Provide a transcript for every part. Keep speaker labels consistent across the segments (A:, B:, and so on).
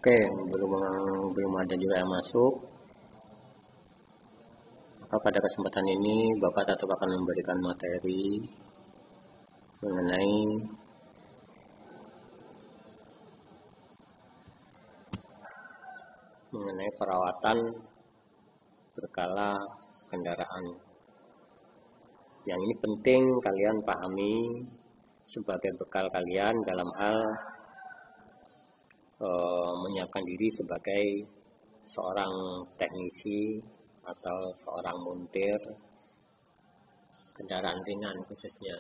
A: Oke, belum ada juga yang masuk. Maka pada kesempatan ini Bapak tetap akan memberikan materi mengenai perawatan berkala kendaraan. Yang ini penting kalian pahami sebagai bekal kalian dalam hal menyiapkan diri sebagai seorang teknisi atau seorang montir kendaraan ringan khususnya.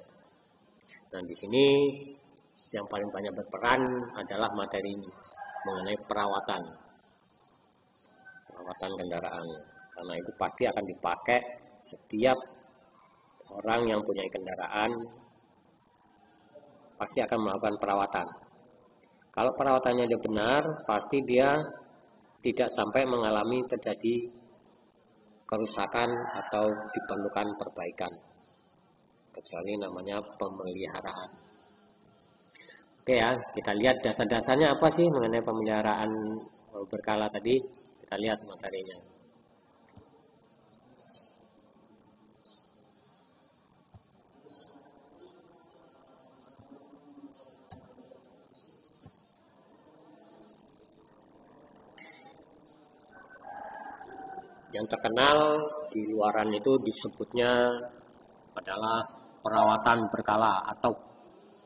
A: Nah, di sini yang paling banyak berperan adalah materi ini mengenai perawatan kendaraan, karena itu pasti akan dipakai setiap orang yang punya kendaraan, pasti akan melakukan perawatan. Kalau perawatannya dia benar, pasti dia tidak sampai mengalami terjadi kerusakan atau diperlukan perbaikan, kecuali namanya pemeliharaan. Oke ya, kita lihat dasar-dasarnya apa sih mengenai pemeliharaan berkala tadi. Kita lihat materinya. Yang terkenal di luaran itu disebutnya adalah perawatan berkala atau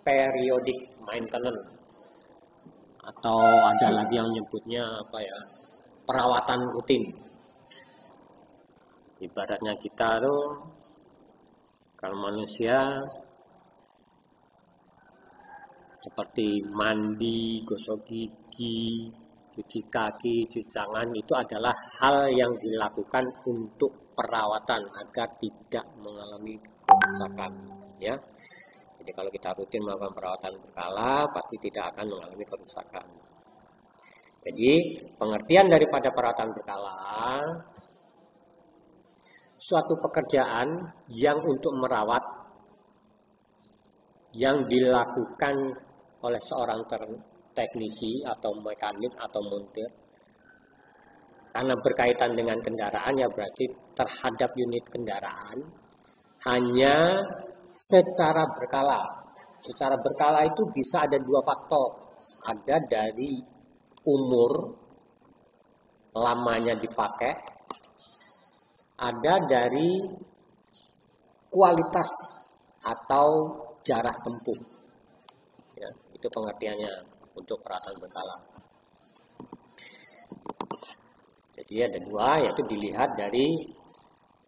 A: periodic maintenance, atau ada lagi yang menyebutnya perawatan rutin. Ibaratnya kita tuh kalau manusia seperti mandi, gosok gigi, cuci kaki, cuci tangan, itu adalah hal yang dilakukan untuk perawatan agar tidak mengalami kerusakan, ya. Jadi kalau kita rutin melakukan perawatan berkala, pasti tidak akan mengalami kerusakan. Jadi pengertian daripada perawatan berkala, suatu pekerjaan yang untuk merawat yang dilakukan oleh seorang teknisi atau mekanik atau montir, karena berkaitan dengan kendaraan ya berarti terhadap unit kendaraan, hanya secara berkala. Secara berkala itu bisa ada dua faktor. Ada dari umur lamanya dipakai, ada dari kualitas atau jarak tempuh. Ya, itu pengertiannya untuk perawatan berkala. Jadi ada dua, yaitu dilihat dari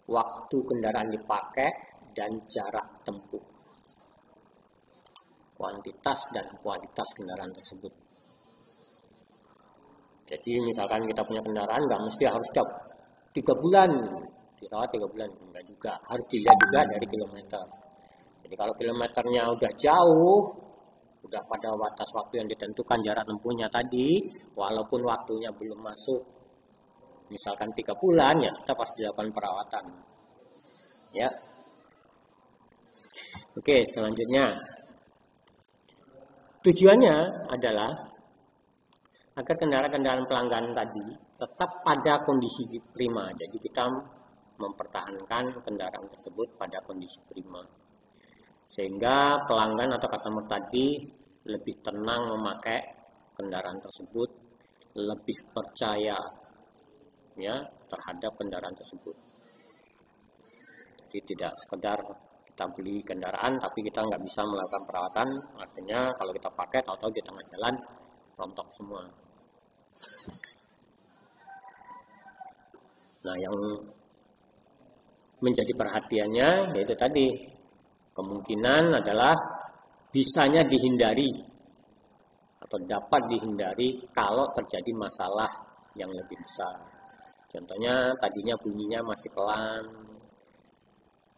A: waktu kendaraan dipakai dan jarak tempuh, kuantitas dan kualitas kendaraan tersebut. Jadi misalkan kita punya kendaraan, nggak mesti harus 3 bulan dirawat 3 bulan, enggak juga, harus dilihat juga dari kilometer. Jadi kalau kilometernya udah jauh, udah pada batas waktu yang ditentukan jarak tempuhnya tadi, walaupun waktunya belum masuk misalkan 3 bulan, ya kita pasti dilakukan perawatan, ya. Oke, selanjutnya tujuannya adalah agar kendaraan-kendaraan pelanggan tadi tetap pada kondisi prima. Jadi kita mempertahankan kendaraan tersebut pada kondisi prima, sehingga pelanggan atau customer tadi lebih tenang memakai kendaraan tersebut, lebih percaya ya terhadap kendaraan tersebut. Jadi tidak sekedar kita beli kendaraan tapi kita nggak bisa melakukan perawatan, artinya kalau kita pakai tahu-tahu di tengah jalan rontok semua. Nah, yang menjadi perhatiannya yaitu tadi, kemungkinan adalah bisanya dihindari atau dapat dihindari kalau terjadi masalah yang lebih besar. Contohnya tadinya bunyinya masih pelan,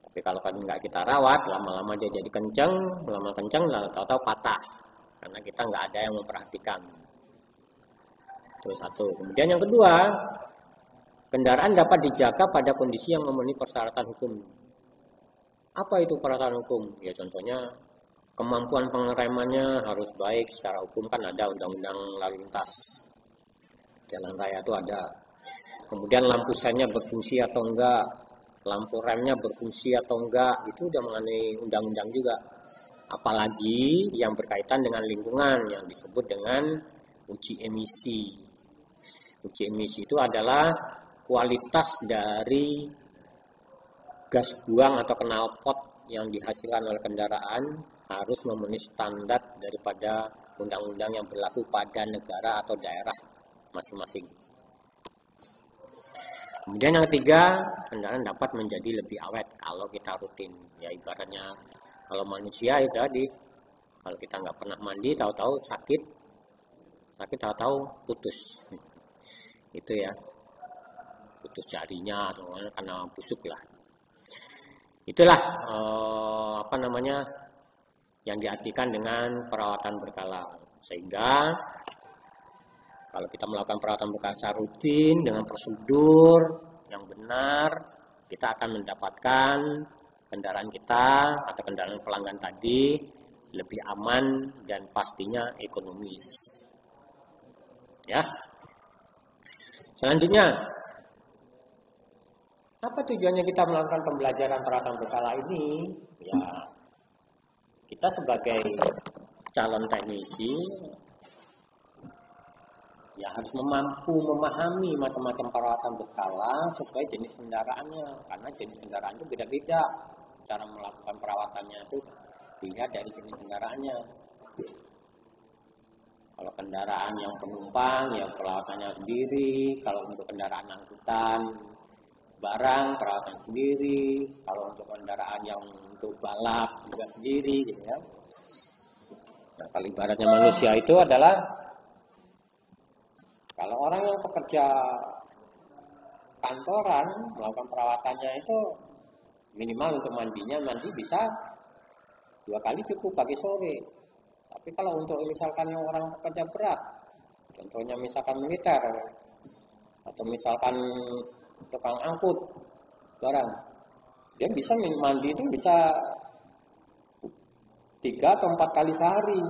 A: tapi kalau nggak kita rawat, lama-lama dia jadi kenceng, lama kenceng, lalu tahu-tahu patah karena kita nggak ada yang memperhatikan. Itu satu. Kemudian yang kedua, kendaraan dapat dijaga pada kondisi yang memenuhi persyaratan hukum. Apa itu persyaratan hukum? Ya contohnya kemampuan pengeremannya harus baik secara hukum, kan ada undang-undang lalu lintas. jalan raya itu ada. Kemudian lampu sennya berfungsi atau enggak, lampu remnya berfungsi atau enggak, itu udah mengenai undang-undang juga. Apalagi yang berkaitan dengan lingkungan yang disebut dengan uji emisi. Uji emisi itu adalah kualitas dari gas buang atau knalpot yang dihasilkan oleh kendaraan harus memenuhi standar daripada undang-undang yang berlaku pada negara atau daerah masing-masing. Kemudian yang ketiga, kendaraan dapat menjadi lebih awet kalau kita rutin. Ya ibaratnya kalau manusia itu tadi, kalau kita nggak pernah mandi, tahu-tahu sakit tahu-tahu putus. Itu ya, putus jarinya atau karena busuk lah. Itulah yang diartikan dengan perawatan berkala. Sehingga kalau kita melakukan perawatan berkala secara rutin dengan prosedur yang benar, kita akan mendapatkan kendaraan kita atau kendaraan pelanggan tadi lebih aman dan pastinya ekonomis. Ya. Selanjutnya, apa tujuannya kita melakukan pembelajaran perawatan berkala ini? Ya, kita sebagai calon teknisi ya harus mampu memahami macam-macam perawatan berkala sesuai jenis kendaraannya, karena jenis kendaraan itu beda-beda. Cara melakukan perawatannya itu dilihat dari jenis kendaraannya. Kalau kendaraan yang penumpang, ya perawatannya sendiri. Kalau untuk kendaraan angkutan barang, perawatan sendiri. Kalau untuk kendaraan yang untuk balap juga sendiri, gitu ya. Nah, kalau ibaratnya manusia itu adalah kalau orang yang pekerja kantoran melakukan perawatannya itu minimal untuk mandinya mandi bisa 2 kali cukup pagi sore. Tapi kalau untuk misalkan yang orang pekerja berat, contohnya misalkan militer atau misalkan tukang angkut barang, dia bisa mandi itu bisa 3 atau 4 kali sehari.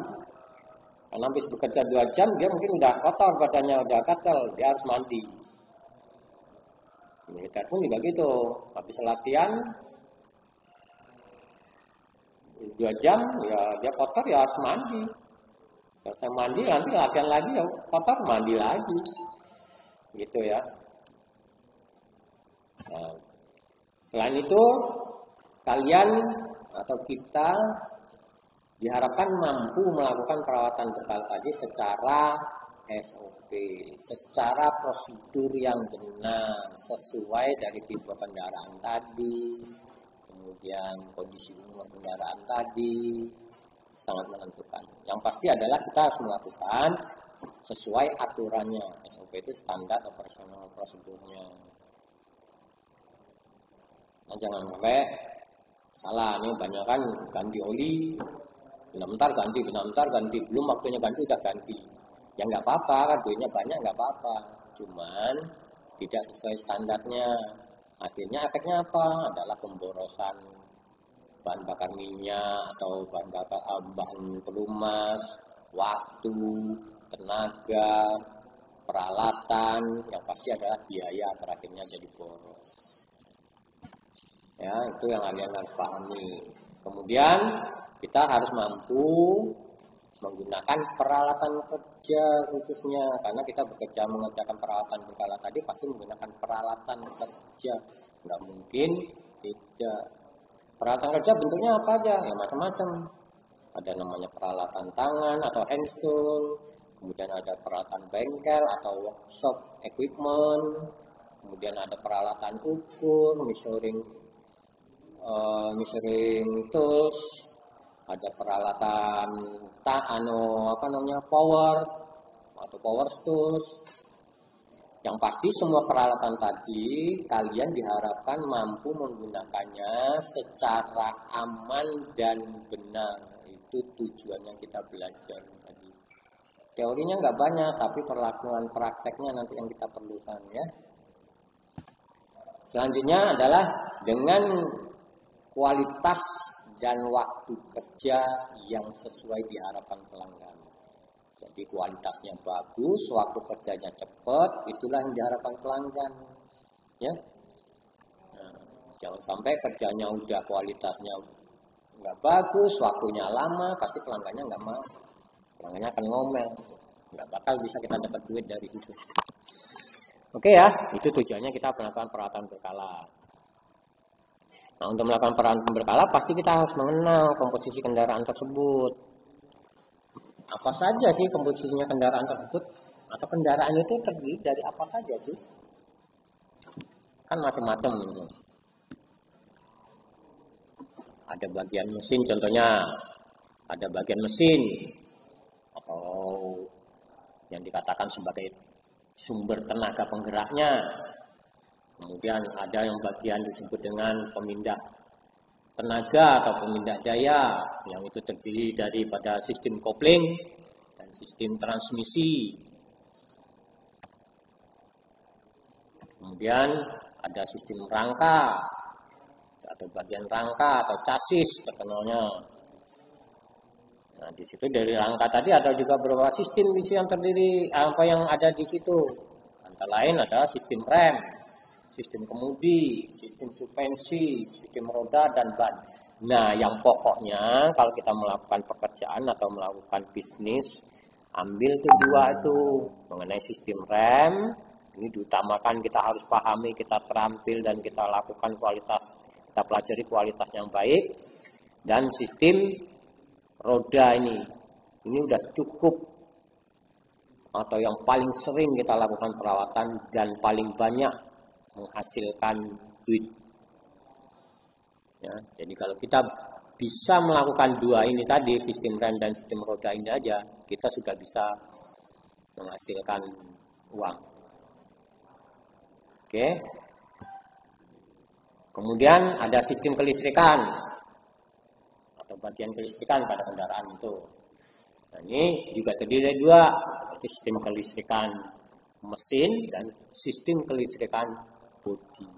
A: Karena habis bekerja 2 jam, dia mungkin udah kotor badannya, udah gatal, dia harus mandi. Militer pun juga gitu, habis latihan 2 jam, ya dia kotor ya harus mandi. Selesai mandi, nanti latihan lagi ya kotor, mandi lagi. Gitu ya. Nah, selain itu, kalian atau kita diharapkan mampu melakukan perawatan berkala tadi secara SOP, secara prosedur yang benar, sesuai dari tipe kendaraan tadi, kemudian kondisi umur kendaraan tadi, sangat menentukan. Yang pasti adalah kita harus melakukan sesuai aturannya. SOP itu standar operasional prosedurnya. Nah, jangan sampai salah, nih banyak kan ganti oli, bentar ganti, belum waktunya ganti udah ganti. Ya nggak apa-apa, kan duitnya banyak nggak apa-apa, cuman tidak sesuai standarnya. Akhirnya efeknya apa? Adalah pemborosan bahan bakar minyak atau bahan pelumas, waktu, tenaga, peralatan, yang pasti adalah biaya terakhirnya jadi boros. Ya, itu yang kalian harus pahami. Kemudian kita harus mampu menggunakan peralatan kerja khususnya, karena kita bekerja mengerjakan peralatan berkala tadi pasti menggunakan peralatan kerja, nggak mungkin tidak. Peralatan kerja bentuknya apa aja? Ya macam-macam. Ada namanya peralatan tangan atau hand tool, kemudian ada peralatan bengkel atau workshop equipment, kemudian ada peralatan ukur, measuring tools, ada peralatan power atau power tools. Yang pasti semua peralatan tadi kalian diharapkan mampu menggunakannya secara aman dan benar. Itu tujuannya kita belajar tadi. Teorinya nggak banyak, tapi perlakuan prakteknya nanti yang kita perlukan ya. Selanjutnya adalah dengan kualitas dan waktu kerja yang sesuai diharapkan pelanggan. Jadi kualitasnya bagus, waktu kerjanya cepat, itulah yang diharapkan pelanggan. Ya, nah, jangan sampai kerjanya udah kualitasnya nggak bagus, waktunya lama, pasti pelanggannya nggak mau. Pelanggannya akan ngomel, nggak bakal bisa kita dapat duit dari itu. Oke ya, itu tujuannya kita melakukan perawatan berkala. Nah, untuk melakukan perawatan berkala pasti kita harus mengenal komposisi kendaraan tersebut. Apa saja sih komposisinya kendaraan tersebut? Atau kendaraan itu terdiri dari apa saja sih? Kan macam-macam. Ada bagian mesin, contohnya ada bagian mesin atau yang dikatakan sebagai sumber tenaga penggeraknya. Kemudian ada yang bagian disebut dengan pemindah tenaga atau pemindah daya, yang itu terdiri daripada sistem kopling dan sistem transmisi. Kemudian ada sistem rangka atau bagian rangka atau chassis terkenalnya. Nah, di situ dari rangka tadi ada juga beberapa sistem yang terdiri apa yang ada di situ. Antara lain ada sistem rem, sistem kemudi, sistem suspensi, sistem roda dan ban. Nah, yang pokoknya kalau kita melakukan pekerjaan atau melakukan bisnis, ambil tuh dua itu mengenai sistem rem. Ini diutamakan kita harus pahami, kita terampil dan kita lakukan kualitas, kita pelajari kualitas yang baik. Dan sistem roda ini udah cukup atau yang paling sering kita lakukan perawatan dan paling banyak menghasilkan duit. Ya, jadi kalau kita bisa melakukan dua ini tadi, sistem rem dan sistem roda ini aja, kita sudah bisa menghasilkan uang. Oke. Kemudian ada sistem kelistrikan atau bagian kelistrikan pada kendaraan itu. Nah, ini juga terdiri dari dua, sistem kelistrikan mesin dan sistem kelistrikan bodi.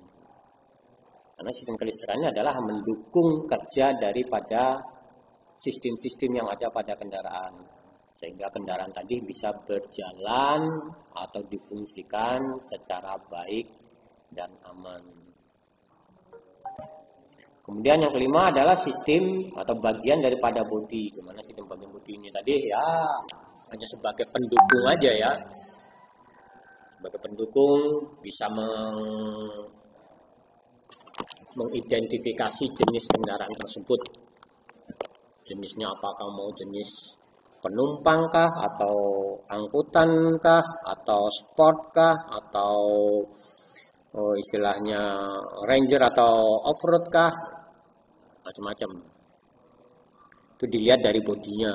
A: Karena sistem kelistrikannya adalah mendukung kerja daripada sistem-sistem yang ada pada kendaraan, sehingga kendaraan tadi bisa berjalan atau difungsikan secara baik dan aman. Kemudian yang kelima adalah sistem atau bagian daripada bodi. Gimana sistem bagian bodi ini tadi ya hanya sebagai pendukung aja ya. Sebagai pendukung bisa mengidentifikasi jenis kendaraan tersebut. Jenisnya apakah mau jenis penumpang kah, atau angkutan kah, atau sport kah, atau istilahnya ranger atau off-road kah, macam-macam. Itu dilihat dari bodinya.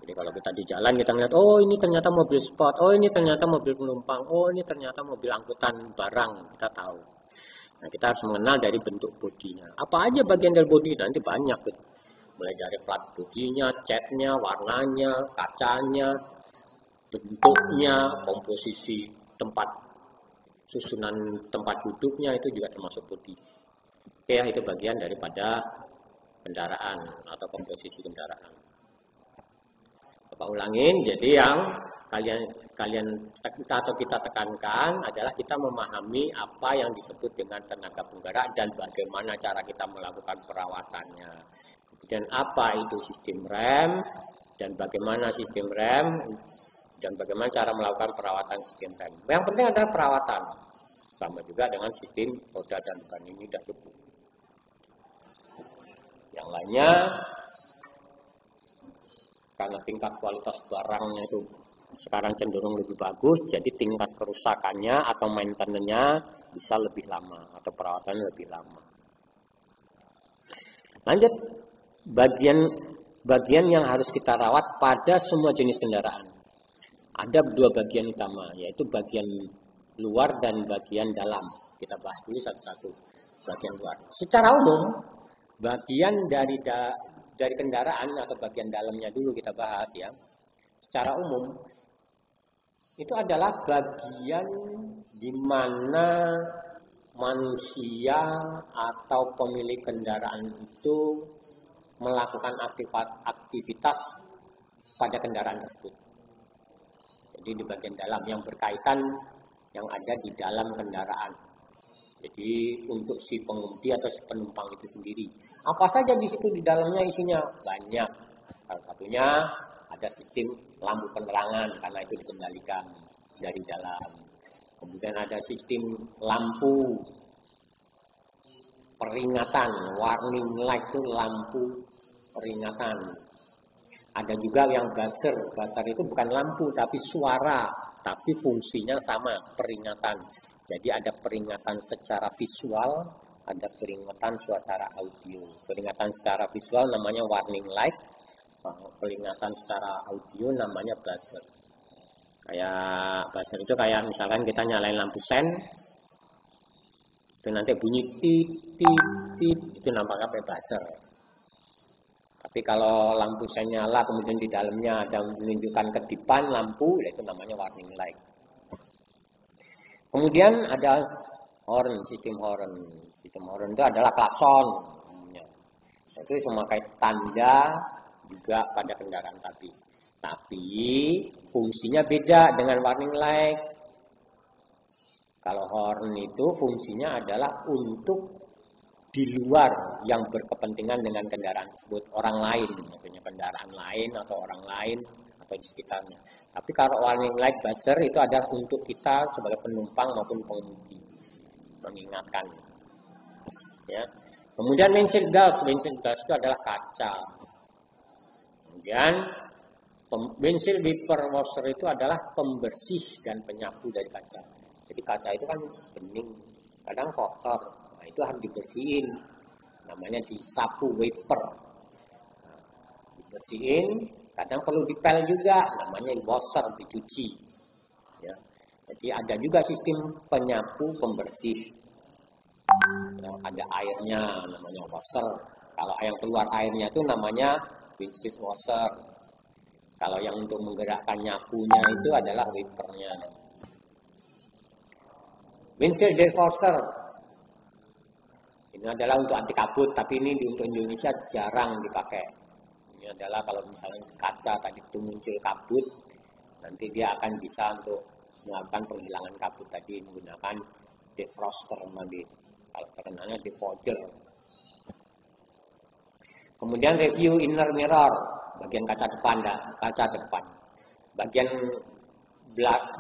A: Jadi kalau kita di jalan kita lihat, oh ini ternyata mobil sport, oh ini ternyata mobil penumpang, oh ini ternyata mobil angkutan barang, kita tahu. Nah, kita harus mengenal dari bentuk bodinya. Apa aja bagian dari bodi? Nanti banyak gitu. Mulai dari plat bodinya, catnya, warnanya, kacanya, bentuknya, komposisi tempat, susunan tempat duduknya, itu juga termasuk bodi. Oke ya, itu bagian daripada kendaraan atau komposisi kendaraan. Bapak ulangin, jadi yang kita tekankan adalah kita memahami apa yang disebut dengan tenaga penggerak dan bagaimana cara kita melakukan perawatannya. Kemudian apa itu sistem rem dan bagaimana sistem rem dan bagaimana cara melakukan perawatan sistem rem. Yang penting adalah perawatan. Sama juga dengan sistem roda dan ban, ini sudah cukup. Yang lainnya karena tingkat kualitas barangnya itu sekarang cenderung lebih bagus, jadi tingkat kerusakannya atau maintenance-nya bisa lebih lama atau perawatannya lebih lama. Lanjut, bagian yang harus kita rawat pada semua jenis kendaraan. Ada dua bagian utama, yaitu bagian luar dan bagian dalam. Kita bahas dulu satu-satu. Bagian luar. Secara umum, bagian dari kendaraan atau bagian dalamnya dulu kita bahas ya. Secara umum, itu adalah bagian di mana manusia atau pemilik kendaraan itu melakukan aktivitas pada kendaraan tersebut. Jadi di bagian dalam yang berkaitan yang ada di dalam kendaraan. Jadi untuk si pengemudi atau si penumpang itu sendiri. Apa saja di situ di dalamnya isinya? Banyak. Salah satunya ada sistem lampu penerangan karena itu dikendalikan dari dalam. Kemudian ada sistem lampu peringatan, warning light itu lampu peringatan. Ada juga yang buzzer. Buzzer itu bukan lampu tapi suara, tapi fungsinya sama, peringatan. Jadi ada peringatan secara visual, ada peringatan secara audio. Peringatan secara visual namanya warning light, peringatan secara audio namanya buzzer. Kayak buzzer itu kayak misalkan kita nyalain lampu sen, itu nanti bunyi tit tit tit, itu nampaknya pakai buzzer. Tapi kalau lampu sen nyala kemudian di dalamnya ada menunjukkan kedipan lampu, itu namanya warning light. Kemudian ada horn, sistem horn. Sistem horn itu adalah klakson. Itu semua kayak tanda juga pada kendaraan tadi. Tapi fungsinya beda dengan warning light. Kalau horn itu fungsinya adalah untuk di luar yang berkepentingan dengan kendaraan tersebut, orang lain, maksudnya kendaraan lain atau orang lain atau di sekitarnya. Tapi kalau warning light buzzer itu adalah untuk kita sebagai penumpang maupun pengemudi, mengingatkan. Ya. Kemudian windshield glass itu adalah kaca. Kemudian windshield wiper washer itu adalah pembersih dan penyapu dari kaca. Jadi kaca itu kan bening, kadang kotor. Nah, itu harus dibersihin. Namanya disapu wiper. Nah, dibersihin, kadang perlu dipel juga, namanya washer, dicuci. Ya. Jadi ada juga sistem penyapu pembersih. Ya, ada airnya, namanya washer. Kalau yang keluar airnya itu namanya windshield washer. Kalau yang untuk menggerakkan nyapunya itu adalah wipernya. Windshield defroster. Ini adalah untuk anti kabut, tapi ini untuk Indonesia jarang dipakai. Ini adalah kalau misalnya kaca tadi itu muncul kabut, nanti dia akan bisa untuk melakukan penghilangan kabut tadi menggunakan defroster tadi. Kalau terkenalnya defogger. Kemudian review inner mirror, bagian kaca depan, bagian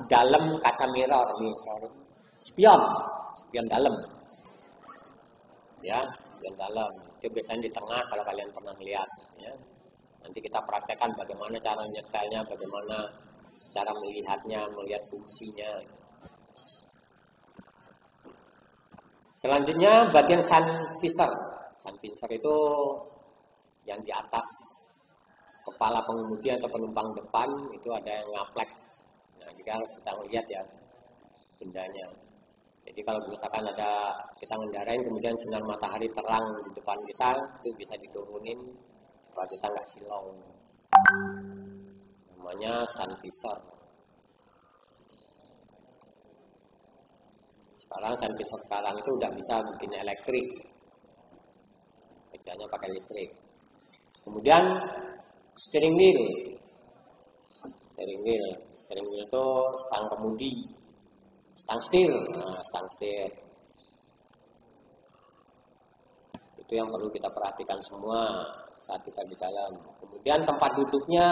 A: dalam kaca mirror, spion dalam. Ya, spion dalam. Itu biasanya di tengah kalau kalian pernah lihat. Ya. Nanti kita praktekkan bagaimana cara nyetelnya, bagaimana cara melihatnya, melihat fungsinya. Selanjutnya bagian sun visor. Sun visor itu yang di atas kepala pengemudi atau penumpang depan itu ada yang ngaplek. Nah, jika harus kita lihat ya bendanya. Jadi kalau misalkan ada kita ngendarain kemudian sinar matahari terang di depan kita, itu bisa diturunin supaya kita nggak silau. Namanya sun visor. Sekarang sun visor sekarang itu udah bisa bikin elektrik, kerjanya pakai listrik. Kemudian steering wheel. Steering wheel itu stang kemudi. Stang setir. Nah, stang setir. Itu yang perlu kita perhatikan semua saat kita di dalam. Kemudian tempat duduknya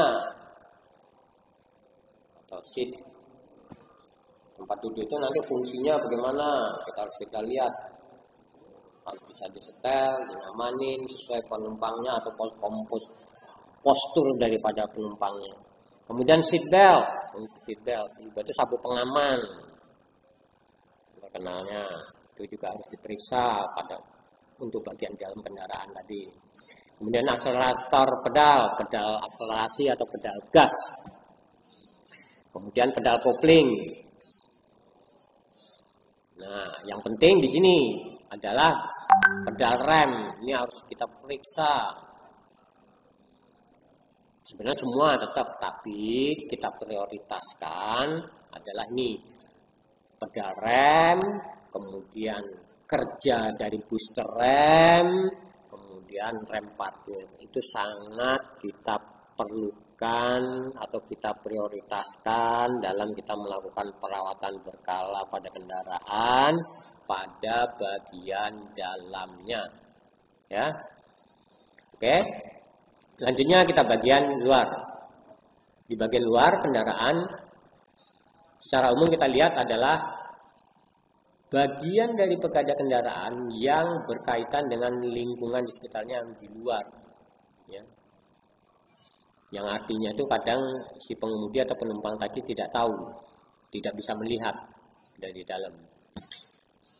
A: atau seat. Tempat duduk itu nanti fungsinya bagaimana? Kita lihat. Harus bisa disetel, diamanin sesuai penumpangnya atau postur daripada penumpangnya. Kemudian seat belt itu sabuk pengaman. Terkenalnya itu juga harus diperiksa untuk bagian dalam kendaraan tadi. Kemudian akselerator pedal akselerasi atau pedal gas. Kemudian pedal kopling. Nah, yang penting di sini adalah pedal rem. Ini harus kita periksa. Sebenarnya semua tetap, tapi kita prioritaskan adalah ini pedal rem, kemudian kerja dari booster rem, kemudian rem parkir. Itu sangat kita perlukan atau kita prioritaskan dalam kita melakukan perawatan berkala pada kendaraan pada bagian dalamnya, ya. Oke, selanjutnya kita bagian luar. Di bagian luar kendaraan secara umum kita lihat adalah bagian dari pegada kendaraan yang berkaitan dengan lingkungan di sekitarnya yang di luar, ya. Yang artinya itu kadang si pengemudi atau penumpang tadi tidak tahu, tidak bisa melihat dari dalam.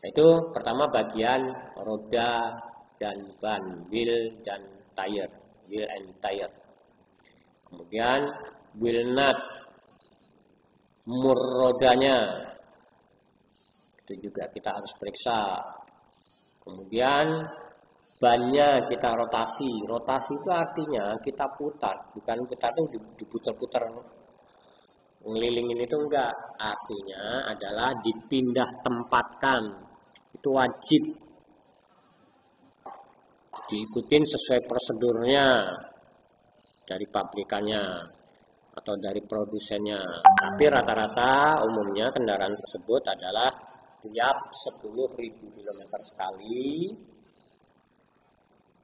A: Itu pertama bagian roda dan ban, wheel dan tire, wheel and tire. Kemudian wheel nut, mur rodanya, itu juga kita harus periksa. Kemudian bannya kita rotasi. Rotasi itu artinya kita putar, bukan putar itu diputar-putar ngelilingin, itu enggak. Artinya adalah dipindah tempatkan. Itu wajib diikutin sesuai prosedurnya dari pabrikannya atau dari produsennya. Tapi rata-rata umumnya kendaraan tersebut adalah tiap 10.000 km sekali,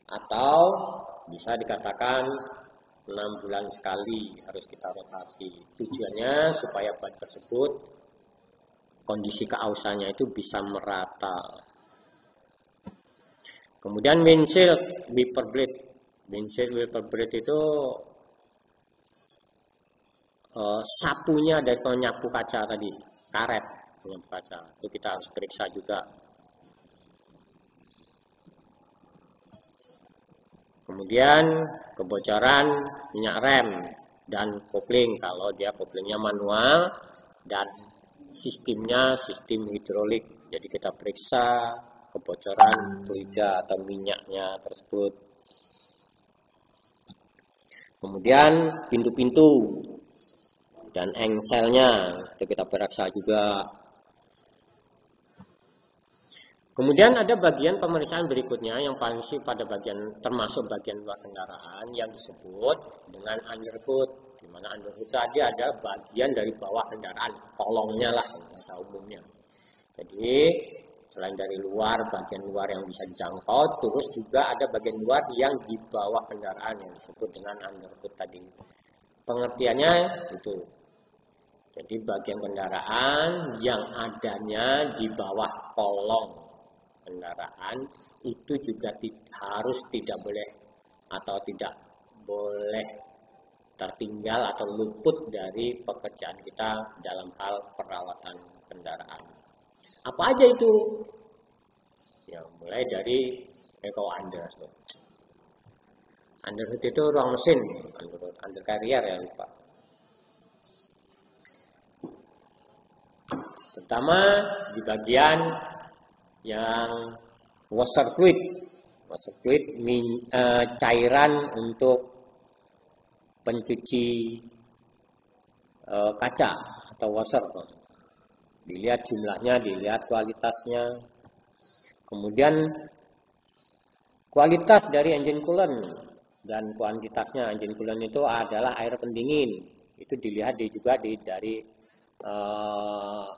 A: atau bisa dikatakan 6 bulan sekali harus kita rotasi. Tujuannya supaya ban tersebut kondisi keausannya itu bisa merata. Kemudian windshield wiper blade. Windshield wiper blade itu sapunya dari penyapu kaca tadi, karet penyapu kaca. Itu kita harus periksa juga. Kemudian kebocoran minyak rem dan kopling kalau dia koplingnya manual dan sistemnya sistem hidrolik. Jadi kita periksa kebocoran fluida atau minyaknya tersebut. Kemudian pintu-pintu dan engselnya itu kita periksa juga. Kemudian ada bagian pemeriksaan berikutnya yang paling sih pada bagian termasuk bagian luar kendaraan yang disebut dengan underhood. Di mana underhood tadi ada bagian dari bawah kendaraan, kolongnya lah bahasa umumnya. Jadi selain dari luar, bagian luar yang bisa dijangkau, terus juga ada bagian luar yang di bawah kendaraan yang disebut dengan underhood tadi. Pengertiannya itu. Jadi bagian kendaraan yang adanya di bawah kolong kendaraan itu juga harus tidak boleh atau tidak boleh tertinggal atau luput dari pekerjaan kita dalam hal perawatan kendaraan. Apa aja itu? Ya, mulai dari underhood. Underhood itu ruang mesin, undercarrier ya lupa. Pertama di bagian yang washer fluid. Washer fluid cairan untuk pencuci kaca atau washer. Dilihat jumlahnya, dilihat kualitasnya. Kemudian kualitas dari engine coolant dan kuantitasnya. Engine coolant itu adalah air pendingin. Itu dilihat juga dari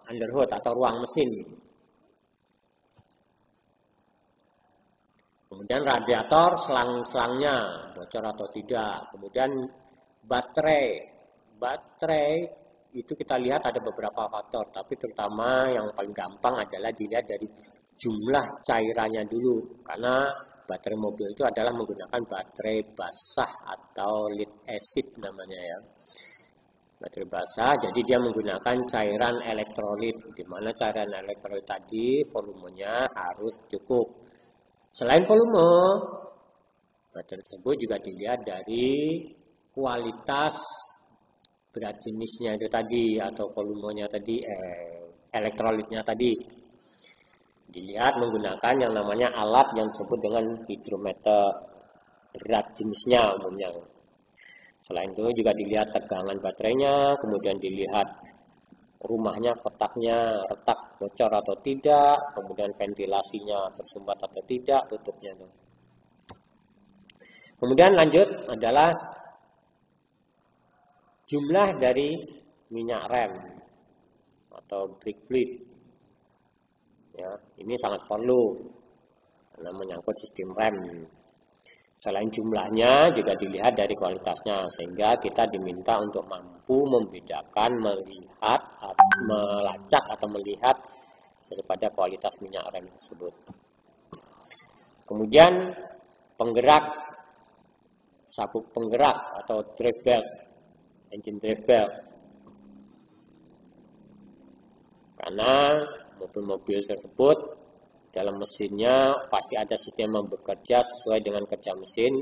A: underhood atau ruang mesin. Kemudian radiator, selang-selangnya bocor atau tidak. Kemudian baterai itu kita lihat ada beberapa faktor, tapi terutama yang paling gampang adalah dilihat dari jumlah cairannya dulu, karena baterai mobil itu adalah menggunakan baterai basah atau lead acid namanya ya. Baterai basah, jadi dia menggunakan cairan elektrolit, di mana cairan elektrolit tadi volumenya harus cukup. Selain volume, baterai tersebut juga dilihat dari kualitas berat jenisnya itu tadi atau volumenya tadi, elektrolitnya tadi. Dilihat menggunakan yang namanya alat yang disebut dengan hidrometer, berat jenisnya umumnya. Selain itu juga dilihat tegangan baterainya, kemudian dilihat rumahnya, kotaknya retak, bocor atau tidak, kemudian ventilasinya tersumbat atau tidak, tutupnya. Kemudian lanjut adalah jumlah dari minyak rem atau brake fluid. Ya, ini sangat perlu karena menyangkut sistem rem. Selain jumlahnya juga dilihat dari kualitasnya, sehingga kita diminta untuk mampu membedakan, melihat, melacak atau melihat daripada kualitas minyak rem tersebut. Kemudian penggerak, sabuk penggerak atau drive belt, engine drive belt. Karena mobil-mobil tersebut dalam mesinnya pasti ada sistem yang bekerja sesuai dengan kerja mesin,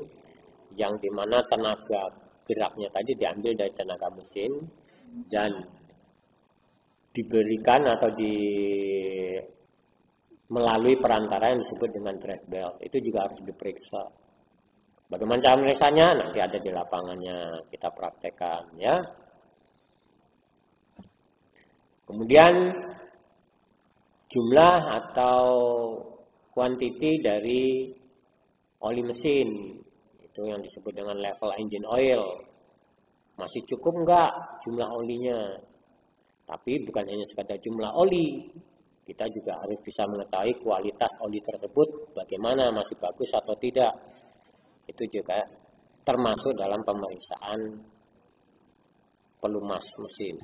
A: yang dimana tenaga geraknya tadi diambil dari tenaga mesin dan diberikan atau melalui perantara yang disebut dengan drive belt. Itu juga harus diperiksa. Bagaimana cara meriksanya? Nanti ada di lapangannya, kita praktekkan ya. Kemudian jumlah atau kuantiti dari oli mesin, itu yang disebut dengan level engine oil. Masih cukup enggak jumlah olinya? Tapi bukan hanya sekadar jumlah oli, kita juga harus bisa mengetahui kualitas oli tersebut bagaimana, masih bagus atau tidak. Itu juga termasuk dalam pemeriksaan pelumas mesin.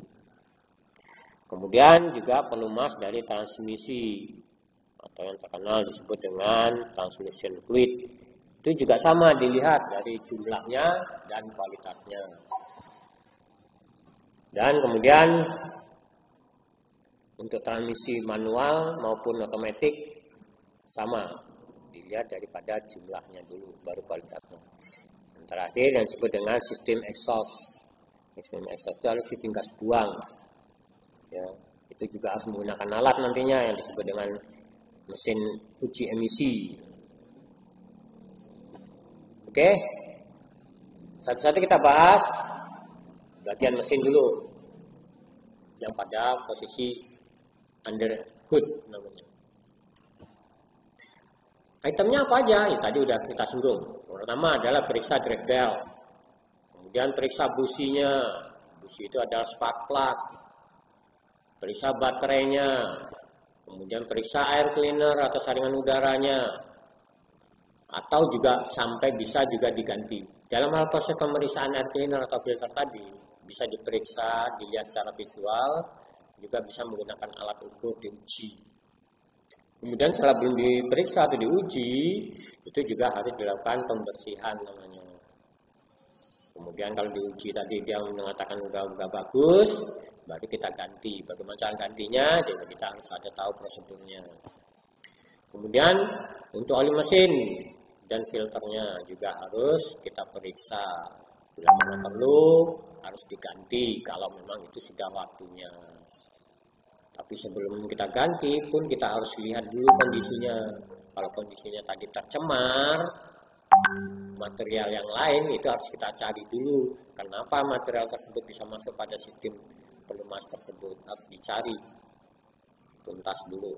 A: Kemudian juga pelumas dari transmisi atau yang terkenal disebut dengan transmission fluid. Itu juga sama, dilihat dari jumlahnya dan kualitasnya. Dan kemudian untuk transmisi manual maupun otomatis sama, dilihat daripada jumlahnya dulu baru kualitasnya. Yang terakhir yang disebut dengan sistem exhaust. Sistem exhaust itu adalah sistem gas buang. Ya, itu juga harus menggunakan alat nantinya yang disebut dengan mesin uji emisi. Oke, satu-satu kita bahas bagian mesin dulu, yang pada posisi under hood namanya. Itemnya apa aja? Ya, tadi udah kita singgung. Pertama adalah periksa drive belt, kemudian periksa businya. Busi itu adalah spark plug. Periksa baterainya, kemudian periksa air cleaner atau saringan udaranya, atau juga sampai bisa juga diganti. Dalam hal proses pemeriksaan air cleaner atau filter tadi, bisa diperiksa, dilihat secara visual, juga bisa menggunakan alat ukur, diuji. Kemudian setelah belum diperiksa atau diuji, itu juga harus dilakukan pembersihan namanya. Kemudian kalau diuji tadi dia mengatakan udah bagus, baru kita ganti. Bagaimana cara gantinya? Jadi kita harus ada tahu prosedurnya. Kemudian untuk oli mesin dan filternya juga harus kita periksa. Bila mana perlu harus diganti kalau memang itu sudah waktunya. Tapi sebelum kita ganti pun kita harus lihat dulu kondisinya. Kalau kondisinya tadi tercemar, material yang lain itu harus kita cari dulu. Kenapa material tersebut bisa masuk pada sistem pelumas tersebut, harus dicari tuntas dulu.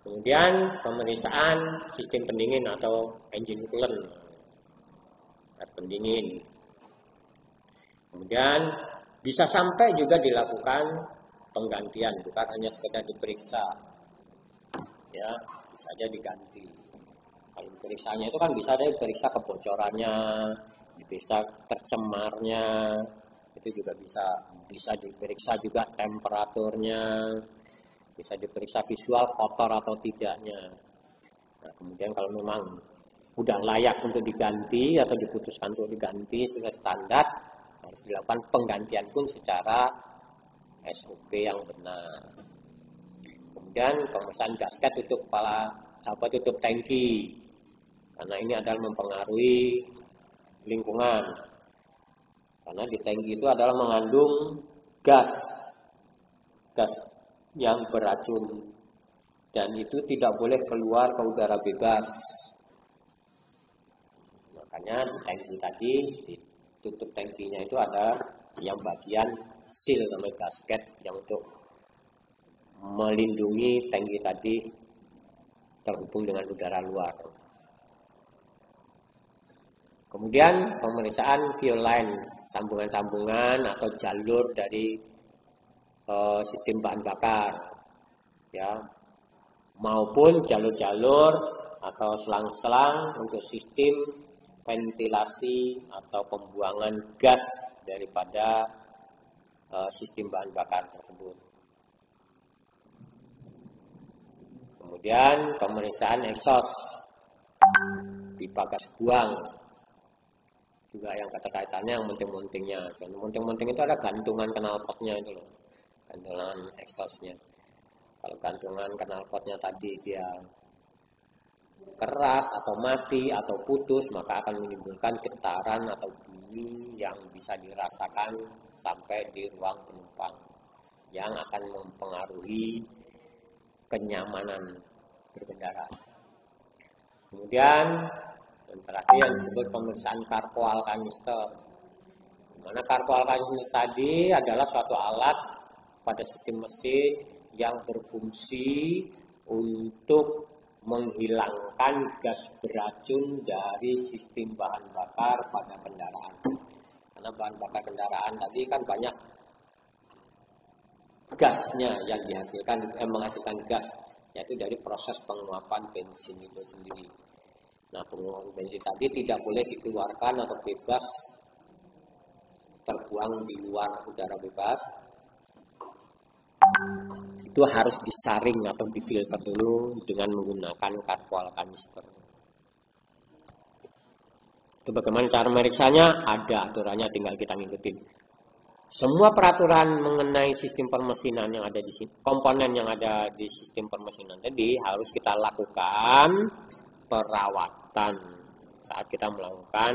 A: Kemudian pemeriksaan sistem pendingin atau engine coolant, air pendingin. Kemudian bisa sampai juga dilakukan penggantian, bukan hanya sekedar diperiksa, ya bisa aja diganti. Kalau periksanya itu kan bisa ada periksa kebocorannya, diperiksa tercemarnya, itu juga bisa diperiksa juga temperaturnya, bisa diperiksa visual kotor atau tidaknya. Nah, kemudian kalau memang udah layak untuk diganti atau diputuskan untuk diganti sesuai standar, harus dilakukan penggantian pun secara SOP yang benar. Kemudian pemeriksaan gasket tutup tutup tangki, karena ini adalah mempengaruhi lingkungan. Karena di tangki itu adalah mengandung gas yang beracun, dan itu tidak boleh keluar ke udara bebas. Makanya di tangki tadi, ditutup tangkinya itu ada yang bagian seal sama gasket yang untuk melindungi tangki tadi terhubung dengan udara luar. Kemudian pemeriksaan fuel line, sambungan-sambungan atau jalur dari sistem bahan bakar, ya, maupun jalur-jalur atau selang-selang untuk sistem ventilasi atau pembuangan gas daripada sistem bahan bakar tersebut. Kemudian pemeriksaan exhaust, pipa gas buang, juga yang kaitannya yang munting-muntingnya. Munting-munting itu ada gantungan knalpotnya itu loh, gantungan exhaustnya. Kalau gantungan knalpotnya tadi dia keras atau mati atau putus, maka akan menimbulkan getaran atau bunyi yang bisa dirasakan sampai di ruang penumpang, yang akan mempengaruhi kenyamanan berkendara. Kemudian yang terakhir yang disebut pemeriksaan carpoal kanister. Mana carpoal kanister tadi adalah suatu alat pada sistem mesin yang berfungsi untuk menghilangkan gas beracun dari sistem bahan bakar pada kendaraan. Karena bahan bakar kendaraan tadi kan banyak gasnya yang menghasilkan gas, yaitu dari proses penguapan bensin itu sendiri. Nah, penguapan bensin tadi tidak boleh dikeluarkan atau bebas terbuang di luar udara bebas. Itu harus disaring atau difilter dulu dengan menggunakan carpoal kanister. Itu bagaimana cara meriksanya? Ada aturannya, tinggal kita ngikutin. Semua peraturan mengenai sistem permesinan yang ada di sini, komponen yang ada di sistem permesinan tadi harus kita lakukan perawatan saat kita melakukan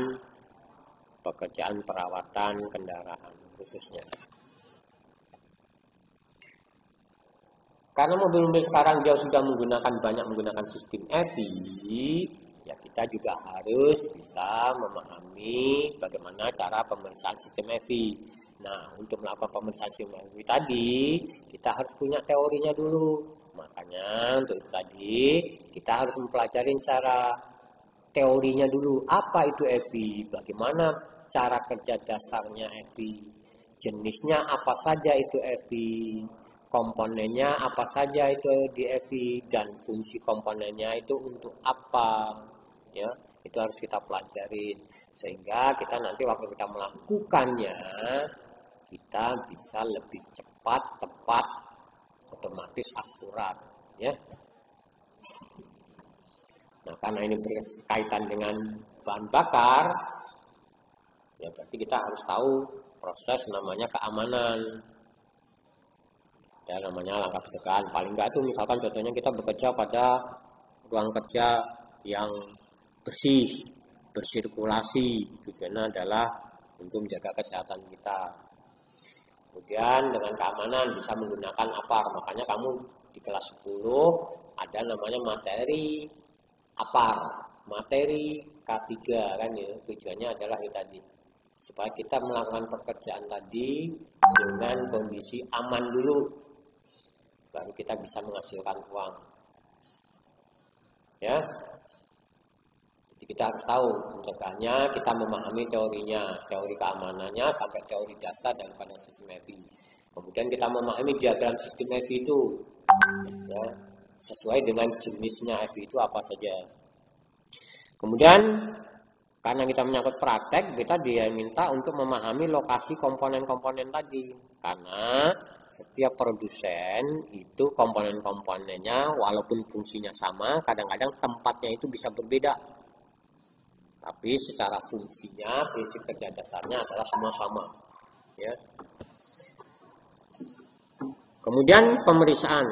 A: pekerjaan perawatan kendaraan khususnya. Karena mobil-mobil sekarang dia sudah banyak menggunakan sistem EVI, ya kita juga harus bisa memahami bagaimana cara pemeriksaan sistem EVI. Nah, untuk melakukan pemeriksaan sistem EVI tadi, kita harus punya teorinya dulu. Makanya untuk itu tadi, kita harus mempelajari secara teorinya dulu. Apa itu EVI? Bagaimana cara kerja dasarnya EVI? Jenisnya apa saja itu EVI? Komponennya apa saja itu di EVI? Dan fungsi komponennya itu untuk apa? Ya, itu harus kita pelajarin. Sehingga kita nanti waktu kita melakukannya, kita bisa lebih cepat, tepat, otomatis akurat, ya. Nah, karena ini berkaitan dengan bahan bakar, ya berarti kita harus tahu proses namanya keamanan. Ya, namanya langkah pencegahan. Paling enggak itu misalkan contohnya kita bekerja pada ruang kerja yang bersih, bersirkulasi. Tujuannya adalah untuk menjaga kesehatan kita. Kemudian dengan keamanan bisa menggunakan APAR. Makanya kamu di kelas 10 ada namanya materi APAR, materi K3 kan ya. Tujuannya adalah itu tadi, supaya kita melakukan pekerjaan tadi dengan kondisi aman dulu, baru kita bisa menghasilkan uang. Ya. Jadi kita harus tahu pencegahannya, kita memahami teorinya, teori keamanannya sampai teori dasar daripada sistem EVI. Kemudian kita memahami diagram sistem EVI itu, ya, sesuai dengan jenisnya EVI itu apa saja. Kemudian karena kita menyangkut praktek, kita diminta untuk memahami lokasi komponen-komponen tadi. Karena setiap produsen itu komponen-komponennya walaupun fungsinya sama, kadang-kadang tempatnya itu bisa berbeda. Tapi secara fungsinya, prinsip kerja dasarnya adalah semua sama. Ya. Kemudian pemeriksaan.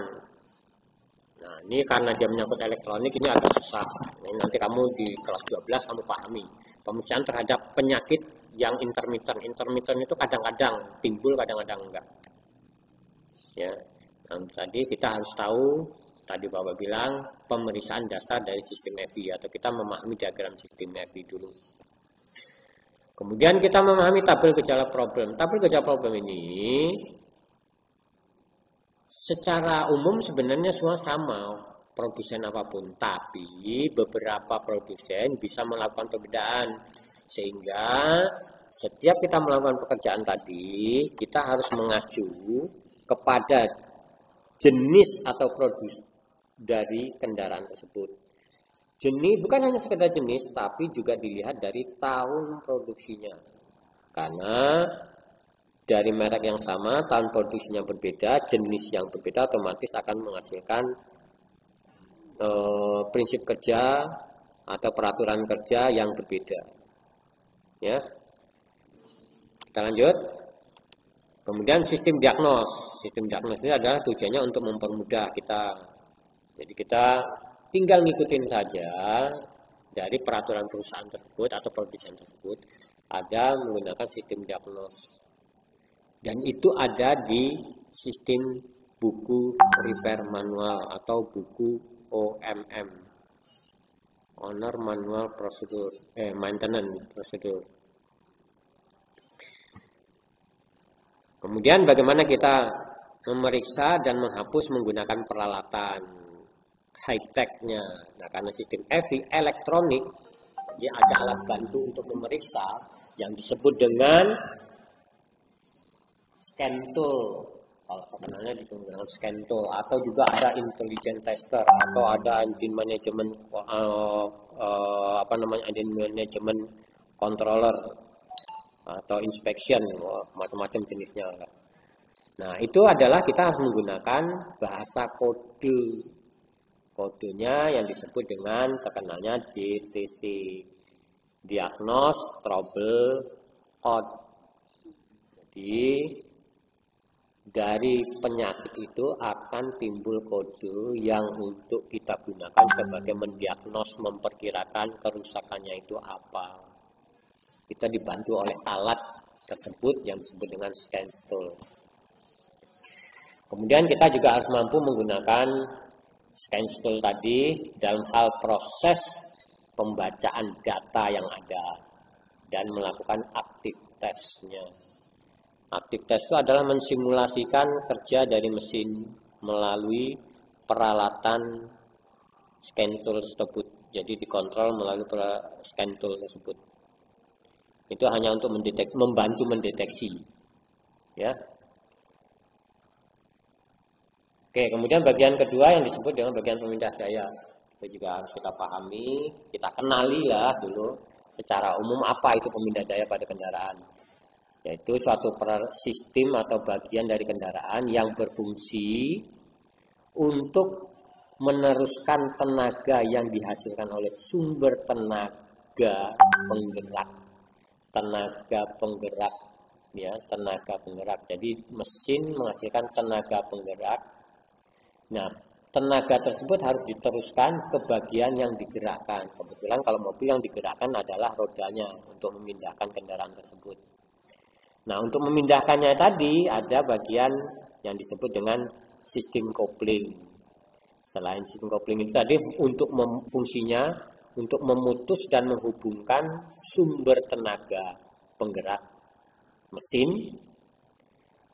A: Nah, ini karena dia menyangkut elektronik, ini agak susah. Ini nanti kamu di kelas 12 kamu pahami. Pemeriksaan terhadap penyakit yang intermiten. Intermiten itu kadang-kadang timbul, kadang-kadang enggak. Ya. Nah, tadi kita harus tahu, tadi Bapak bilang, pemeriksaan dasar dari sistem EVI, atau kita memahami diagram sistem EVI dulu. Kemudian kita memahami tabel gejala problem. Tabel gejala problem ini secara umum sebenarnya semua sama, produsen apapun. Tapi beberapa produsen bisa melakukan perbedaan. Sehingga setiap kita melakukan pekerjaan tadi, kita harus mengacu kepada jenis atau produk dari kendaraan tersebut. Jenis bukan hanya sekedar jenis, tapi juga dilihat dari tahun produksinya. Karena dari merek yang sama, tahun produksinya berbeda, jenis yang berbeda, otomatis akan menghasilkan prinsip kerja atau peraturan kerja yang berbeda. Ya, kita lanjut. Kemudian sistem diagnos. Sistem diagnos ini adalah tujuannya untuk mempermudah kita. Jadi kita tinggal ngikutin saja dari peraturan perusahaan tersebut atau produsen tersebut ada menggunakan sistem diagnos. Dan itu ada di sistem buku repair manual atau buku OMM, Owner Manual Procedure, Maintenance Procedure. Kemudian bagaimana kita memeriksa dan menghapus menggunakan peralatan high-tech-nya. Nah, karena sistem elektronik, dia ada alat bantu untuk memeriksa yang disebut dengan scan tool. Kalau terkenalnya digunakan scan tool, atau juga ada intelligent tester, atau ada engine management engine management controller atau inspection, macam-macam jenisnya. Nah, itu adalah kita harus menggunakan bahasa kode. Kodenya yang disebut dengan terkenalnya DTC, Diagnose Trouble Code. Jadi dari penyakit itu akan timbul kode yang untuk kita gunakan sebagai mendiagnos, memperkirakan kerusakannya itu apa. Kita dibantu oleh alat tersebut yang disebut dengan scan tool. Kemudian kita juga harus mampu menggunakan scan tool tadi dalam hal proses pembacaan data yang ada dan melakukan active test-nya. Active test itu adalah mensimulasikan kerja dari mesin melalui peralatan scan tool tersebut. Jadi dikontrol melalui scan tool tersebut. Itu hanya untuk membantu mendeteksi, ya. Oke, kemudian bagian kedua yang disebut dengan bagian pemindah daya. Itu juga harus kita pahami, kita kenali lah dulu secara umum apa itu pemindah daya pada kendaraan. Yaitu suatu sistem atau bagian dari kendaraan yang berfungsi untuk meneruskan tenaga yang dihasilkan oleh sumber tenaga penggerak. Tenaga penggerak, ya, tenaga penggerak. Jadi mesin menghasilkan tenaga penggerak. Nah, tenaga tersebut harus diteruskan ke bagian yang digerakkan. Kebetulan kalau mobil yang digerakkan adalah rodanya untuk memindahkan kendaraan tersebut. Nah, untuk memindahkannya tadi ada bagian yang disebut dengan sistem kopling. Selain sistem kopling itu tadi untuk fungsinya untuk memutus dan menghubungkan sumber tenaga penggerak mesin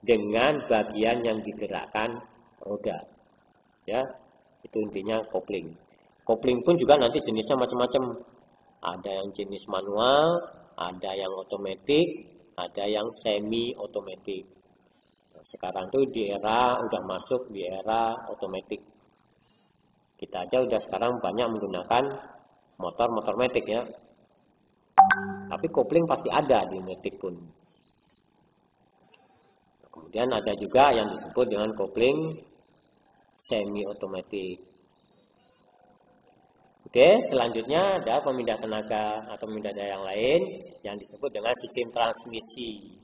A: dengan bagian yang digerakkan roda. Ya, itu intinya kopling. Kopling pun juga nanti jenisnya macam-macam. Ada yang jenis manual, ada yang otomatis, ada yang semi otomatis. Nah, sekarang tuh di era udah masuk di era otomatis. Kita aja udah sekarang banyak menggunakan motor matic, ya. Tapi kopling pasti ada di matic pun. Kemudian ada juga yang disebut dengan kopling semi otomatis. Oke, selanjutnya ada pemindah tenaga atau pemindah daya yang lain yang disebut dengan sistem transmisi.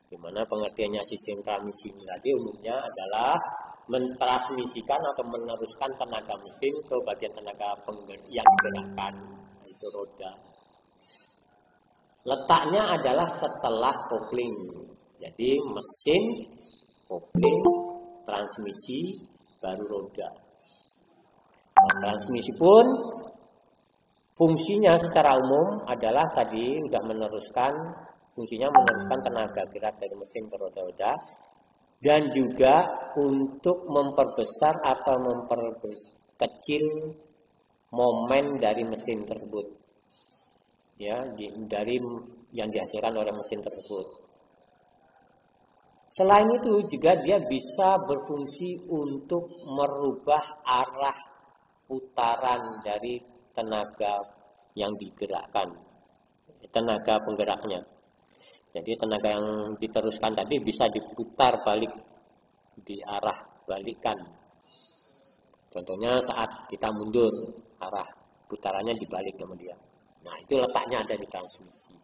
A: Di mana pengertiannya sistem transmisi tadi umumnya adalah mentransmisikan atau meneruskan tenaga mesin ke bagian tenaga yang digerakkan, itu roda. Letaknya adalah setelah kopling. Jadi mesin, kopling, transmisi, baru roda. Nah, transmisi pun fungsinya secara umum adalah tadi sudah meneruskan tenaga gerak dari mesin ke roda-roda, dan juga untuk memperbesar atau memperkecil momen dari mesin tersebut. ya dari yang dihasilkan oleh mesin tersebut. Selain itu juga dia bisa berfungsi untuk merubah arah putaran dari tenaga yang digerakkan, tenaga penggeraknya. Jadi tenaga yang diteruskan tadi bisa diputar balik, di arah balikan. Contohnya saat kita mundur, arah putarannya dibalik sama dia. Nah, itu letaknya ada di transmisi.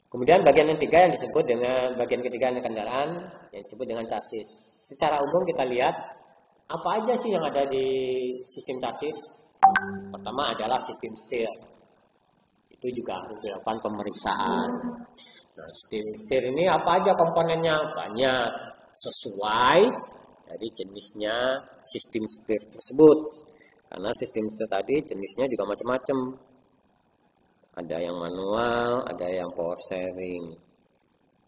A: Kemudian bagian ketiga yang disebut dengan bagian ketiga kendaraan yang disebut dengan chassis. Secara umum kita lihat apa aja sih yang ada di sistem chassis. Pertama adalah sistem setir. Itu juga harus dilakukan pemeriksaan. Nah, sistem setir ini apa aja komponennya? Banyak, sesuai dari jenisnya sistem setir tersebut. Karena sistem setir tadi jenisnya juga macam-macam. Ada yang manual, ada yang power steering,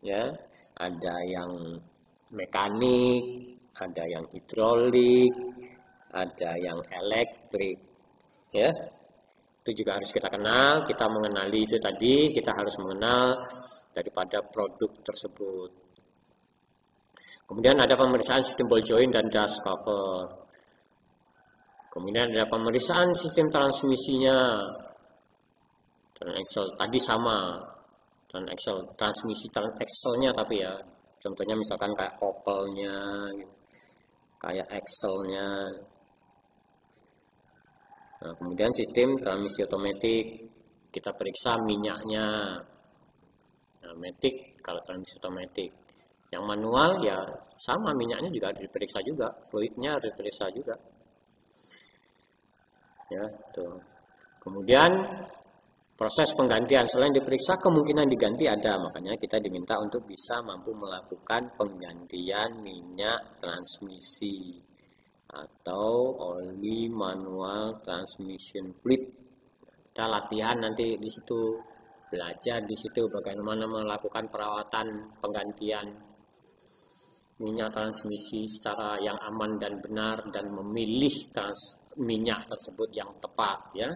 A: ya, ada yang mekanik, ada yang hidrolik, ada yang elektrik, ya. Itu juga harus kita kenal. Kita mengenali itu tadi, kita harus mengenal daripada produk tersebut. Kemudian ada pemeriksaan sistem ball joint dan dust cover. Kemudian ada pemeriksaan sistem transmisinya. Dan Excel tadi sama, dan Excel transmisi Excelnya tapi ya, contohnya misalkan kayak kopelnya, kayak Excelnya. Nah, kemudian sistem transmisi otomatis kita periksa minyaknya. Nah, matic kalau transmisi otomatis. Yang manual ya sama, minyaknya juga harus diperiksa juga, fluidnya harus diperiksa juga. Ya, tuh. Kemudian proses penggantian, selain diperiksa kemungkinan diganti ada, makanya kita diminta untuk bisa mampu melakukan penggantian minyak transmisi atau oli manual transmission fluid. Kita latihan nanti di situ, belajar di situ bagaimana melakukan perawatan penggantian minyak transmisi secara yang aman dan benar, dan memilih minyak tersebut yang tepat, ya.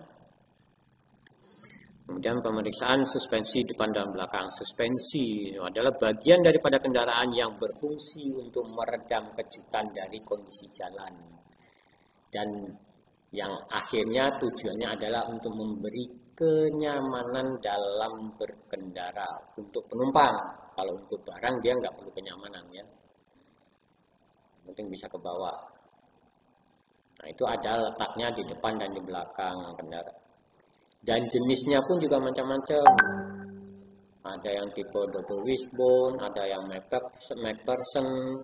A: Kemudian pemeriksaan suspensi depan dan belakang. Suspensi adalah bagian daripada kendaraan yang berfungsi untuk meredam kejutan dari kondisi jalan. Dan yang akhirnya tujuannya adalah untuk memberi kenyamanan dalam berkendara untuk penumpang. Kalau untuk barang dia nggak perlu kenyamanan, ya. Penting bisa ke bawah. Nah, itu ada letaknya di depan dan di belakang kendaraan. Dan jenisnya pun juga macam-macam. Ada yang tipe double wishbone, ada yang McPherson,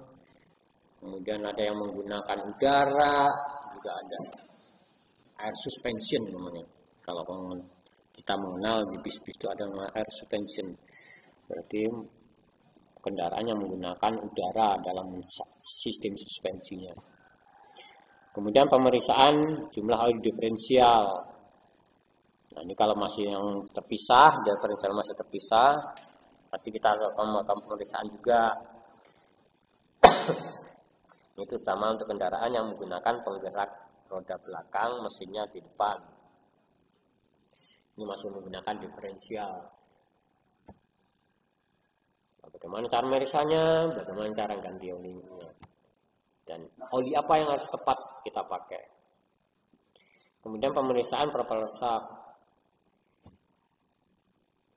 A: kemudian ada yang menggunakan udara, juga ada air suspension namanya. Kalau kita mengenal di bis-bis itu ada air suspension, berarti kendaraan yang menggunakan udara dalam sistem suspensinya. Kemudian pemeriksaan jumlah oli diferensial. Nah, ini kalau masih yang terpisah, diferensial masih terpisah, pasti kita melakukan pemeriksaan juga. Ini terutama untuk kendaraan yang menggunakan penggerak roda belakang, mesinnya di depan. Ini masih menggunakan diferensial. Nah, bagaimana cara meriksanya? Bagaimana cara ganti olinya? Dan oli apa yang harus tepat kita pakai? Kemudian pemeriksaan propulsor.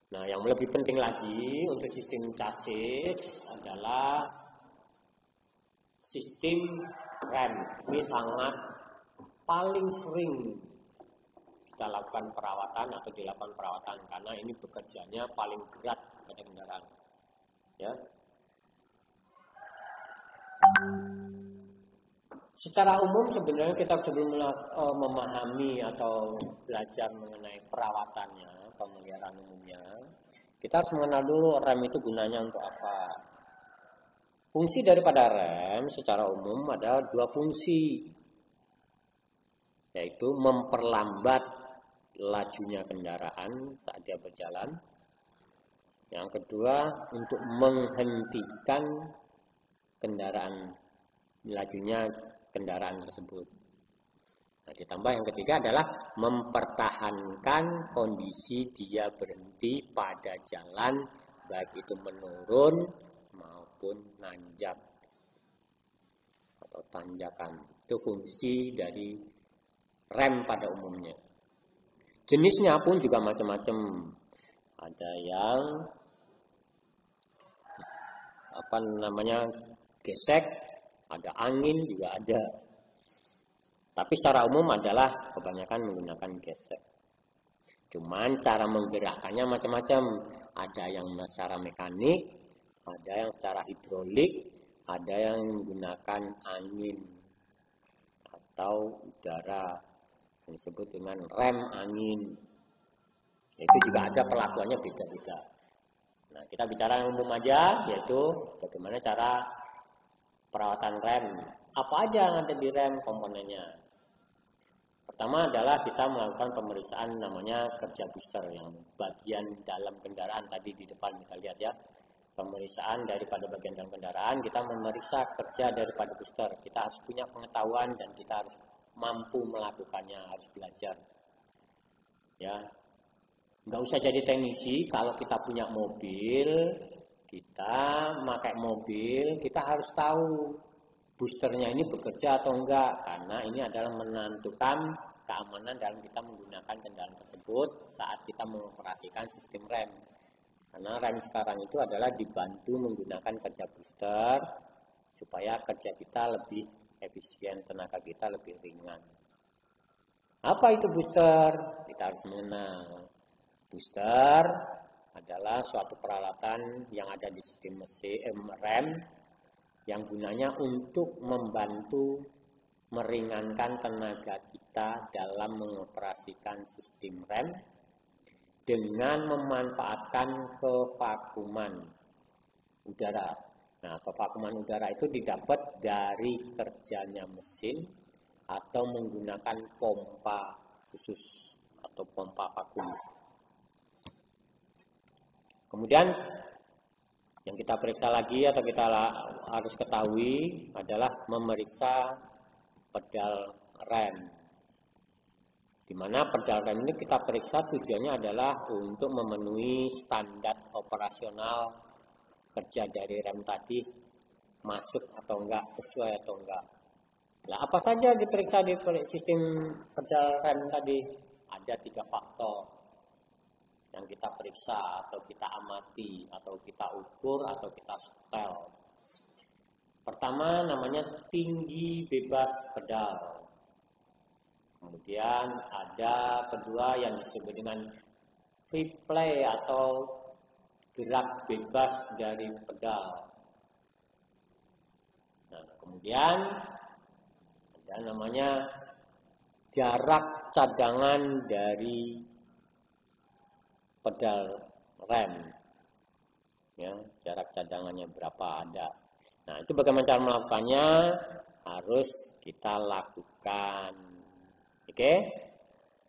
A: Nah, yang lebih penting lagi untuk sistem chassis adalah sistem rem. Ini sangat paling sering kita lakukan perawatan atau dilakukan perawatan, karena ini bekerjanya paling berat pada kendaraan, ya. Secara umum sebenarnya kita sebelum memahami atau belajar mengenai perawatannya, pemeliharaan umumnya, kita harus mengenal dulu rem itu gunanya untuk apa. Fungsi daripada rem secara umum ada dua fungsi, yaitu memperlambat lajunya kendaraan saat dia berjalan. Yang kedua, untuk menghentikan lajunya kendaraan tersebut. Nah, ditambah yang ketiga adalah mempertahankan kondisi dia berhenti pada jalan, baik itu menurun maupun nanjak atau tanjakan. Itu fungsi dari rem pada umumnya. Jenisnya pun juga macam-macam. Ada yang gesek, ada angin juga ada. Tapi secara umum adalah kebanyakan menggunakan gesek. Cuman cara menggerakkannya macam-macam. Ada yang secara mekanik, ada yang secara hidrolik, ada yang menggunakan angin atau udara yang disebut dengan rem angin. Itu juga ada perlakuannya beda-beda. Nah, kita bicara yang umum aja, yaitu bagaimana cara perawatan rem. Apa aja yang ada di rem komponennya. Pertama adalah kita melakukan pemeriksaan namanya kerja booster, yang bagian dalam kendaraan tadi di depan kita lihat ya. Pemeriksaan daripada bagian dalam kendaraan, kita memeriksa kerja daripada booster. Kita harus punya pengetahuan dan kita harus mampu melakukannya, harus belajar. Ya, nggak usah jadi teknisi. Kalau kita punya mobil, kita pakai mobil, kita harus tahu boosternya ini bekerja atau enggak, karena ini adalah menentukan keamanan dalam kita menggunakan kendaraan tersebut saat kita mengoperasikan sistem rem. Karena rem sekarang itu adalah dibantu menggunakan kerja booster supaya kerja kita lebih efisien, tenaga kita lebih ringan. Apa itu booster? Kita harus mengenal. Booster adalah suatu peralatan yang ada di sistem mesin rem yang gunanya untuk membantu meringankan tenaga kita dalam mengoperasikan sistem rem dengan memanfaatkan kevakuman udara. Nah, kevakuman udara itu didapat dari kerjanya mesin atau menggunakan pompa khusus atau pompa vakum. Kemudian yang kita periksa lagi atau kita harus ketahui adalah memeriksa pedal rem. Di mana pedal rem ini kita periksa tujuannya adalah untuk memenuhi standar operasional kerja dari rem tadi, masuk atau enggak, sesuai atau enggak. Nah, apa saja diperiksa di sistem pedal rem tadi? Ada 3 faktor yang kita periksa atau kita amati atau kita ukur atau kita setel. Pertama namanya tinggi bebas pedal. Kemudian ada kedua yang disebut dengan free play atau gerak bebas dari pedal. Nah, kemudian ada namanya jarak cadangan dari pedal rem. Ya, jarak cadangannya berapa ada. Nah, itu bagaimana cara melakukannya harus kita lakukan. Oke?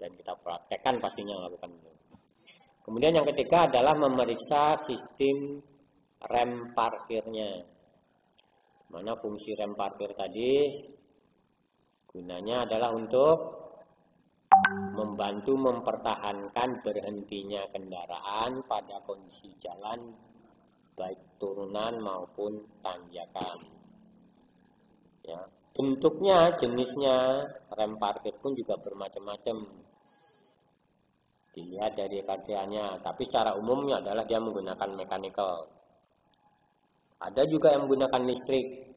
A: Dan kita praktekkan pastinya lakukan itu. Kemudian yang ketiga adalah memeriksa sistem rem parkirnya. Mana fungsi rem parkir tadi gunanya adalah untuk membantu mempertahankan berhentinya kendaraan pada kondisi jalan baik turunan maupun tanjakan. Ya, bentuknya, jenisnya rem parkir pun juga bermacam-macam. Dilihat dari kerjanya, tapi secara umumnya adalah dia menggunakan mechanical. Ada juga yang menggunakan listrik.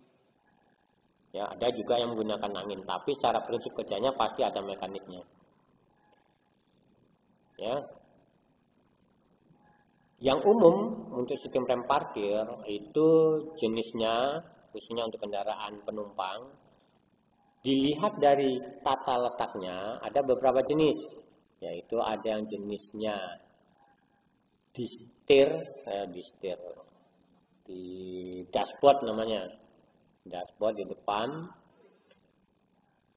A: Ya, ada juga yang menggunakan angin, tapi secara prinsip kerjanya pasti ada mekaniknya. Ya. Yang umum untuk sistem rem parkir itu jenisnya, khususnya untuk kendaraan penumpang, dilihat dari tata letaknya ada beberapa jenis, yaitu ada yang jenisnya di dashboard namanya, dashboard di depan.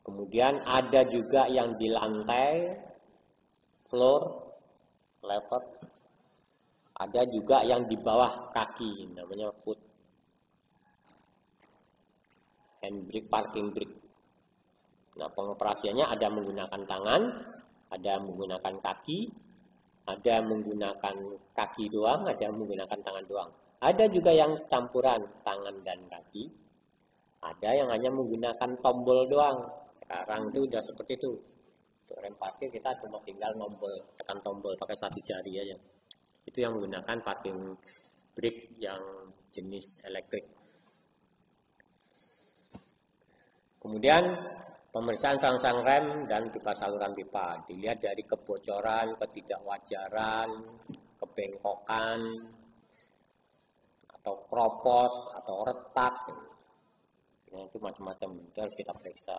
A: Kemudian ada juga yang di lantai, floor, lever. Ada juga yang di bawah kaki, namanya foot. Handbrake, parking brake. Nah, pengoperasiannya ada menggunakan tangan, ada menggunakan kaki, ada menggunakan kaki doang, ada menggunakan tangan doang. Ada juga yang campuran tangan dan kaki. Ada yang hanya menggunakan tombol doang. Sekarang itu udah seperti itu. Untuk rem parkir kita cuma tinggal tekan tombol pakai satu jari aja. Itu yang menggunakan parking brake yang jenis elektrik. Kemudian pemeriksaan sang rem dan pipa saluran pipa. Dilihat dari kebocoran, ketidakwajaran, kebengkokan, atau kropos, atau retak. Nah, itu macam-macam, itu harus kita periksa.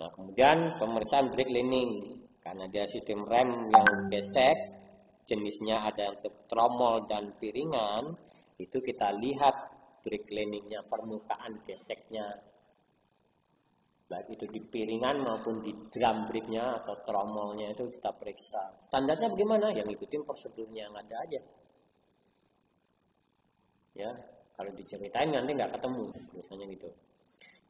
A: Nah, kemudian pemeriksaan brake lining. Karena dia sistem rem yang gesek, jenisnya ada untuk tromol dan piringan, itu kita lihat brake liningnya, permukaan geseknya. Baik itu di piringan maupun di drum brake-nya atau tromolnya itu kita periksa. Standarnya bagaimana? Yang ngikutin prosedurnya yang ada aja. Ya, kalau diceritain nanti nggak ketemu, biasanya gitu.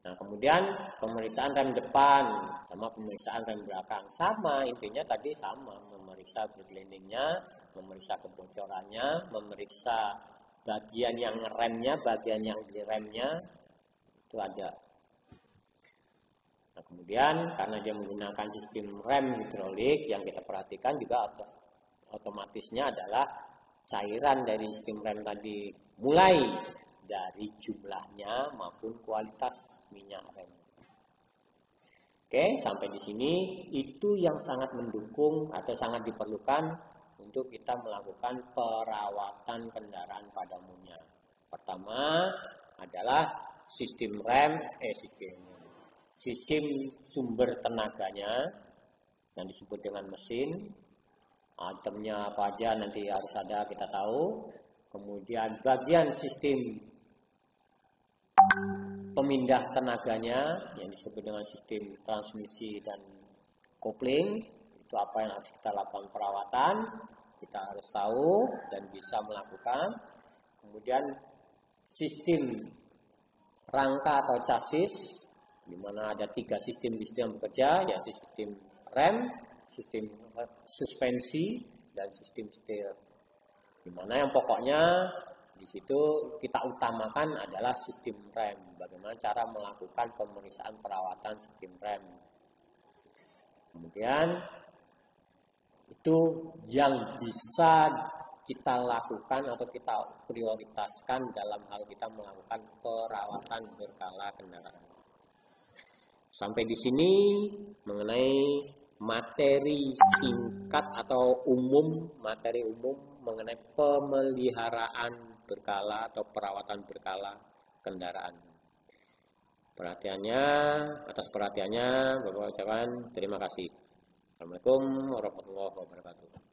A: Nah, kemudian pemeriksaan rem depan sama pemeriksaan rem belakang sama, intinya tadi sama, memeriksa brake liningnya, memeriksa kebocorannya, memeriksa bagian yang remnya, bagian yang di remnya itu ada. Nah, kemudian karena dia menggunakan sistem rem hidrolik, yang kita perhatikan juga otomatisnya adalah cairan dari sistem rem tadi, mulai dari jumlahnya maupun kualitas minyak rem. Oke, sampai di sini itu yang sangat mendukung atau sangat diperlukan untuk kita melakukan perawatan kendaraan pada umumnya. Pertama adalah sistem rem, sistem sumber tenaganya yang disebut dengan mesin. Itemnya apa aja nanti harus ada, kita tahu. Kemudian bagian sistem pemindah tenaganya yang disebut dengan sistem transmisi dan kopling, itu apa yang harus kita lakukan perawatan, kita harus tahu dan bisa melakukan. Kemudian sistem rangka atau chassis, di mana ada 3 sistem di situ yang bekerja, yaitu sistem rem, sistem suspensi, dan sistem setir. Di mana yang pokoknya di situ kita utamakan adalah sistem rem. Bagaimana cara melakukan pemeriksaan perawatan sistem rem. Kemudian itu yang bisa kita lakukan atau kita prioritaskan dalam hal kita melakukan perawatan berkala kendaraan. Sampai di sini mengenai materi singkat atau materi umum mengenai pemeliharaan berkala atau perawatan berkala kendaraan. Atas perhatiannya, Bapak ucapkan terima kasih. Assalamualaikum warahmatullahi wabarakatuh.